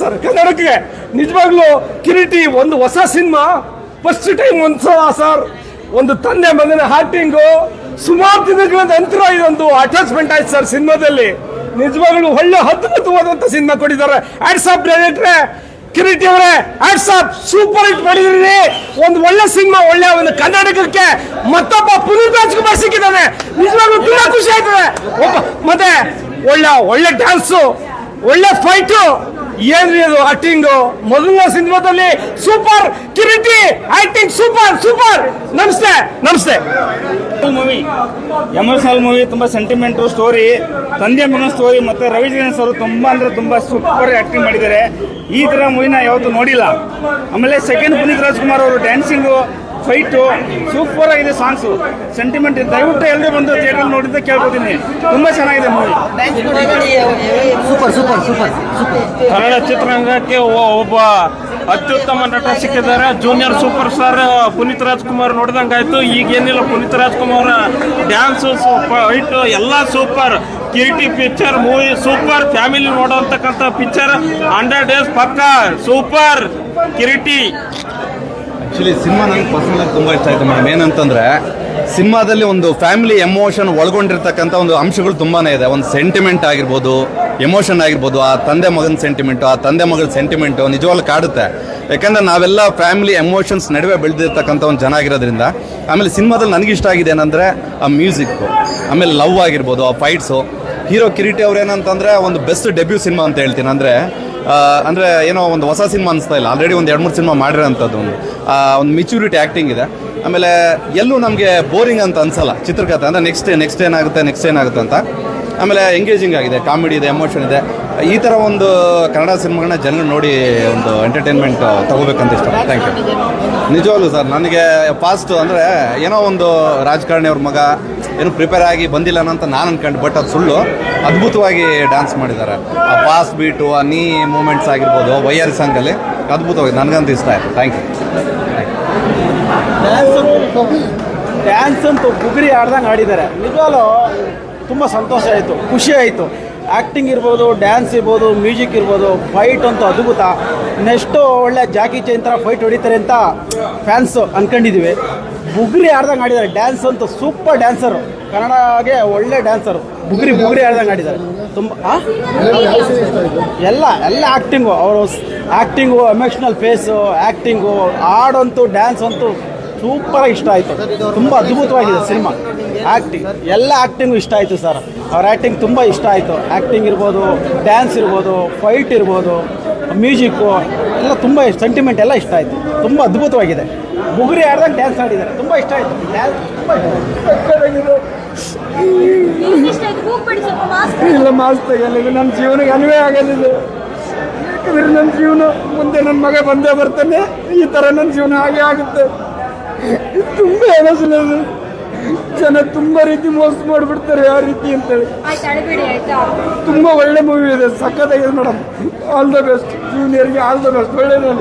Sir ಕನ್ನಡಕ್ಕೆ. ನಿಜವಾಗ್ಲೂ ಕಿರೀಟಿ ಒಂದು ಹೊಸ ಸಿನಿಮಾ, ಫಸ್ಟ್ ಟೈಮ್ ಒಂದ್ಸಲ ಸರ್ ಒಂದು ತಂದೆ ಮಗನ ಹಾರ್ಟಿಂಗು, ಸುಮಾರು ದಿನಗಳ ನಂತರ ಇದೊಂದು ಅಟ್ಯಾಚ್ಮೆಂಟ್ ಆಯ್ತು ಸರ್ ಸಿನಿಮಾದಲ್ಲಿ. ನಿಜವಾಗ್ಲೂ ಒಳ್ಳೆ ಅದ್ಭುತವಾದಂತ ಸಿನಿಮಾ ಕೊಟ್ಟಿದ್ದಾರೆ. ಆಫ್ ಡೈರೆಕ್ಟ್ರೆ ಕಿರೀಟಿ ಅವರೇ, ಆಫ್ ಸೂಪರ್ ಹಿಟ್ ಮಾಡಿದ್ರಿ. ಒಂದು ಒಳ್ಳೆ ಸಿನಿಮಾ, ಒಳ್ಳೆ ಒಂದು ಕರ್ನಾಟಕಕ್ಕೆ ಮತ್ತೊಬ್ಬ ಪುನೀತ್ ರಾಜ್ಕುಮಾರ್ ಸಿಕ್ಕಿದ್ದಾನೆ. ನಿಜವಾಗ್ಲೂ ತುಂಬಾ ಖುಷಿ ಆಯ್ತದೆ. ಮತ್ತೆ ಒಳ್ಳೆ ಡ್ಯಾನ್ಸು, ಒಳ್ಳೆ ಫೈಟು, ಏನ್ರಿ ಅದು ಆಕ್ಟಿಂಗು. ಮೊದಲನೇ ಸಿನಿಮಾದಲ್ಲಿ ಸೂಪರ್, ಕಿರೀಟಿ ಆಕ್ಟಿಂಗ್ ಸೂಪರ್. ನಮಸ್ತೆ. ಮೂವಿ ಎಮೋಷನಲ್ ಮೂವಿ, ತುಂಬಾ ಸೆಂಟಿಮೆಂಟು ಸ್ಟೋರಿ, ತಂದೆ ಮಗನ ಸ್ಟೋರಿ. ಮತ್ತೆ ರವಿಚಂದ್ರನ್ ಅವರು ತುಂಬಾ ಸೂಪರ್ ಆಕ್ಟಿಂಗ್ ಮಾಡಿದ್ದಾರೆ. ಈ ತರ ಮೂವಿನ ಯಾವತ್ತೂ ನೋಡಿಲ್ಲ. ಆಮೇಲೆ ಸೆಕೆಂಡ್ ಪುನೀತ್ ರಾಜ್ಕುಮಾರ್ ಅವರು ಡ್ಯಾನ್ಸಿಂಗು, ಫೈಟು ಸೂಪರ್ ಆಗಿದೆ. Songs sentiment. ದಯವಿಟ್ಟು ಎಲ್ಲರೂ ಬಂದು ಥಿಯೇಟರ್ ನೋಡಿದ್ದ ಕೇಳ್ಬೋತೀನಿ. ತುಂಬಾ ಚೆನ್ನಾಗಿದೆ ಮೂವಿ. ಸೂಪರ್. ಕನ್ನಡ ಚಿತ್ರರಂಗಕ್ಕೆ ಒಬ್ಬ ಅತ್ಯುತ್ತಮ ನಟ ಸಿಕ್ಕಿದ್ದಾರೆ. Junior super star Puneeth Rajkumar ನೋಡಿದಂಗಾಯ್ತು. ಈಗೇನಿಲ್ಲ, ಪುನೀತ್ ರಾಜ್ಕುಮಾರ್ ಡ್ಯಾನ್ಸು, ಫೈಟು ಎಲ್ಲ super. Kireeti picture movie super, family ನೋಡೋಂತಕ್ಕಂಥ ಪಿಕ್ಚರ್. 100 ಡೇಸ್ ಪಕ್ಕ ಸೂಪರ್ ಕಿರೀಟಿ. ಆ್ಯಕ್ಚುಲಿ ಸಿನಿಮಾ ನನಗೆ ಪರ್ಸನಲಾಗಿ ತುಂಬ ಇಷ್ಟ ಆಯಿತು ಮೇಡಮ್. ಏನಂತಂದರೆ ಸಿನಿಮಾದಲ್ಲಿ ಒಂದು ಫ್ಯಾಮಿಲಿ ಎಮೋಷನ್ ಒಳಗೊಂಡಿರ್ತಕ್ಕಂಥ ಒಂದು ಅಂಶಗಳು ತುಂಬಾ ಇದೆ. ಒಂದು ಸೆಂಟಿಮೆಂಟ್ ಆಗಿರ್ಬೋದು, ಎಮೋಷನ್ ಆಗಿರ್ಬೋದು, ಆ ತಂದೆ ಮಗನ ಸೆಂಟಿಮೆಂಟು, ಆ ತಂದೆ ಮಗಳ ಸೆಂಟಿಮೆಂಟು ನಿಜವಾಗ್ಲೂ ಕಾಡುತ್ತೆ. ಯಾಕಂದರೆ ನಾವೆಲ್ಲ ಫ್ಯಾಮಿಲಿ ಎಮೋಷನ್ಸ್ ನಡುವೆ ಬೆಳೆದಿರ್ತಕ್ಕಂಥ ಒಂದು ಜನ ಆಗಿರೋದ್ರಿಂದ. ಆಮೇಲೆ ಸಿನಿಮಾದಲ್ಲಿ ನನಗಿಷ್ಟ ಆಗಿದೆ ಏನಂದರೆ ಆ ಮ್ಯೂಸಿಕ್ಕು, ಆಮೇಲೆ ಲವ್ ಆಗಿರ್ಬೋದು, ಆ ಫೈಟ್ಸು. ಹೀರೋ ಕಿರೀಟಿ ಅವ್ರು ಏನಂತಂದರೆ ಒಂದು ಬೆಸ್ಟ್ ಡೆಬ್ಯೂ ಸಿನಿಮಾ ಅಂತ ಹೇಳ್ತೀನಿ. ಅಂದರೆ ಏನೋ ಒಂದು ಹೊಸ ಸಿನಿಮಾ ಅನಿಸ್ತಾ ಇಲ್ಲ, ಆಲ್ರೆಡಿ ಒಂದು 2-3 ಸಿನಿಮಾ ಮಾಡಿರೋಂಥದ್ದು. ಒಂದು ಮೆಚ್ಯೂರಿಟಿ ಆ್ಯಕ್ಟಿಂಗ್ ಇದೆ. ಆಮೇಲೆ ಎಲ್ಲೂ ನಮಗೆ ಬೋರಿಂಗ್ ಅಂತ ಅನಿಸಲ್ಲ ಚಿತ್ರಕಥೆ. ಅಂದರೆ ನೆಕ್ಸ್ಟ್ ಏನಾಗುತ್ತೆ ಅಂತ. ಆಮೇಲೆ ಎಂಗೇಜಿಂಗ್ ಆಗಿದೆ, ಕಾಮಿಡಿ ಇದೆ, ಎಮೋಷನ್ ಇದೆ. ಈ ಥರ ಒಂದು ಕನ್ನಡ ಸಿನಿಮಾಗಳನ್ನ ಜನರು ನೋಡಿ ಒಂದು ಎಂಟರ್ಟೈನ್ಮೆಂಟ್ ತಗೋಬೇಕಂತ ಇಷ್ಟ. Thank you. ನಿಜವಾಗ್ಲೂ ಸರ್ ನನಗೆ ಫಾಸ್ಟು ಅಂದರೆ ಏನೋ ಒಂದು ರಾಜಕಾರಣಿ ಅವ್ರ ಮಗ ಏನು ಪ್ರಿಪೇರ್ ಆಗಿ ಬಂದಿಲ್ಲ ಅಂತ ನಾನು ಅನ್ಕೊಂಡು, ಬಟ್ ಅದು ಸುಳ್ಳು. ಅದ್ಭುತವಾಗಿ ಡ್ಯಾನ್ಸ್ ಮಾಡಿದ್ದಾರೆ. ಆ ಫಾಸ್ಟ್ ಬೀಟು, ಆ ನೀ ಮೂಮೆಂಟ್ಸ್ ಆಗಿರ್ಬೋದು, ವೈಆರ್ ಸಾಂಗಲ್ಲಿ ಅದ್ಭುತವಾಗಿ ನನಗಂತೂ ಇಷ್ಟ ಆಯಿತು. Thank you. ಡ್ಯಾನ್ಸ್ ಅಂತೂ ಬುಗುರಿ ಆಡ್ದಂಗೆ ಆಡಿದ್ದಾರೆ. ನಿಜವಾಗ್ಲೂ ತುಂಬ ಸಂತೋಷ ಆಯಿತು, ಖುಷಿ ಆಯಿತು. ಆ್ಯಕ್ಟಿಂಗ್ ಇರ್ಬೋದು, ಡ್ಯಾನ್ಸ್ ಇರ್ಬೋದು, ಮ್ಯೂಸಿಕ್ ಇರ್ಬೋದು, ಫೈಟ್ ಅಂತೂ ಅದ್ಭುತ. ನೆಕ್ಸ್ಟು ಒಳ್ಳೆ ಜಾಕಿ ಚೈನ್ ಥರ ಫೈಟ್ ಹೊಡಿತಾರೆ ಅಂತ ಫ್ಯಾನ್ಸು ಅಂದ್ಕೊಂಡಿದ್ದೀವಿ. ಬುಗುರಿ ಆಡ್ದಂಗೆ ಆಡಿದ್ದಾರೆ. ಡ್ಯಾನ್ಸ್ ಅಂತೂ ಸೂಪರ್ ಡ್ಯಾನ್ಸರು, ಕನ್ನಡಗೆ ಒಳ್ಳೆ ಡ್ಯಾನ್ಸರು. ಬುಗುರಿ ಆಡ್ದಂಗೆ ಆಡಿದ್ದಾರೆ. ತುಂಬ ಎಲ್ಲ ಆ್ಯಕ್ಟಿಂಗು, ಅವರು ಆ್ಯಕ್ಟಿಂಗು, ಎಮೋಷ್ನಲ್ ಫೇಸು, ಆ್ಯಕ್ಟಿಂಗು, ಹಾಡಂತೂ, ಡ್ಯಾನ್ಸ್ ಅಂತೂ ಸೂಪರಾಗಿ ಇಷ್ಟ ಆಯಿತು. ತುಂಬ ಅದ್ಭುತವಾಗಿದೆ ಸಿನಿಮಾ. ಎಲ್ಲ ಆ್ಯಕ್ಟಿಂಗು ಇಷ್ಟ ಆಯಿತು ಸರ್. ಅವ್ರ ಆ್ಯಕ್ಟಿಂಗ್ ತುಂಬ ಇಷ್ಟ ಆಯಿತು. ಆ್ಯಕ್ಟಿಂಗ್ ಇರ್ಬೋದು, ಡ್ಯಾನ್ಸ್ ಇರ್ಬೋದು, ಫೈಟ್ ಇರ್ಬೋದು, ಮ್ಯೂಸಿಕ್ಕು ಎಲ್ಲ ತುಂಬ ಸೆಂಟಿಮೆಂಟ್ ಎಲ್ಲ ಇಷ್ಟ ಆಯಿತು. ತುಂಬ ಅದ್ಭುತವಾಗಿದೆ. ಬುಗುರಿ ಆಡ್ದಂಗೆ ಡ್ಯಾನ್ಸ್ ಆಡಿದ್ದಾರೆ. ತುಂಬ ಇಷ್ಟ ಆಯಿತು. ಡ್ಯಾನ್ಸ್ ಇಲ್ಲ, ಮಾಸ್ ತೆಗೆಯಲ್ಲ. ನನ್ನ ಜೀವನಕ್ಕೆ ಅನ್ವಯ ಆಗೋದಿದೆ. ಯಾಕಂದರೆ ನನ್ನ ಜೀವನ ಮುಂದೆ ನನ್ನ ಮಗ ಬಂದೇ ಬರ್ತಾನೆ. ಈ ಥರ ನನ್ನ ಜೀವನ ಹಾಗೆ ಆಗುತ್ತೆ. ತುಂಬ ಎನಸಲ್ಲ. ಜನ ತುಂಬ ರೀತಿ ಮೋಸ ಮಾಡಿಬಿಡ್ತಾರೆ, ಯಾವ ರೀತಿ ಅಂತೇಳಿ. ತುಂಬ ಒಳ್ಳೆ ಮೂವಿ ಇದೆ, ಸಖತ್ತಾಗಿದೆ ಮೇಡಮ್. ಆಲ್ ದ ಬೆಸ್ಟ್ ಜೂನಿಯರ್ಗೆ, ಆಲ್ ದ ಬೆಸ್ಟ್. ಒಳ್ಳೆಯದು.